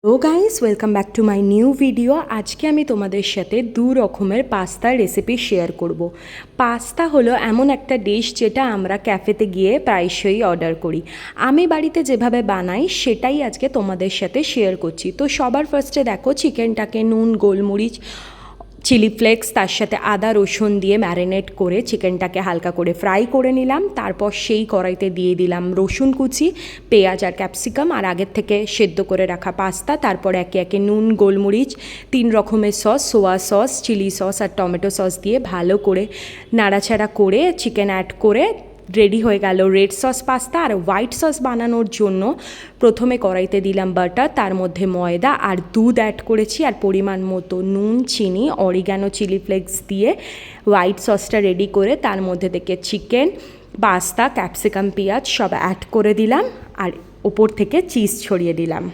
Hello guys, welcome back to my new video. আজকে আমি তোমাদের সাথে দু রকমের পাস্তার রেসিপি শেয়ার করব। পাস্তা হলো এমন একটা ডিশ যেটা আমরা ক্যাফেতে গিয়ে প্রায়শই অর্ডার করি। আমি বাড়িতে যেভাবে বানাই সেটাই আজকে তোমাদের সাথে শেয়ার করছি। তো সবার ফার্স্টে দেখো, চিকেনটাকে নুন, গোলমরিচ, চিলি ফ্লেক্স, তার সাথে আদা রসুন দিয়ে ম্যারিনেট করে চিকেনটাকে হালকা করে ফ্রাই করে নিলাম। তারপর সেই কড়াইতে দিয়ে দিলাম রসুন কুচি, পেঁয়াজ আর ক্যাপসিকাম আর আগের থেকে সেদ্ধ করে রাখা পাস্তা। তারপর একে একে নুন, গোলমরিচ, 3 রকমের sauce, soya sauce, chilli sauce আর টমেটো সস দিয়ে ভালো করে নাড়াচাড়া করে চিকেন অ্যাড করে রেডি হয়ে গেল রেড সস পাস্তা। আর হোয়াইট সস বানানোর জন্য প্রথমে কড়াইতে দিলাম বাটার, তার মধ্যে ময়দা আর দুধ অ্যাড করেছি আর পরিমাণ মতো নুন, চিনি, অরিগ্যানো, চিলি ফ্লেক্স দিয়ে হোয়াইট সসটা রেডি করে তার মধ্যে থেকে চিকেন, পাস্তা, ক্যাপসিকাম, পেঁয়াজ সব অ্যাড করে দিলাম আর ওপর থেকে চিজ ছড়িয়ে দিলাম।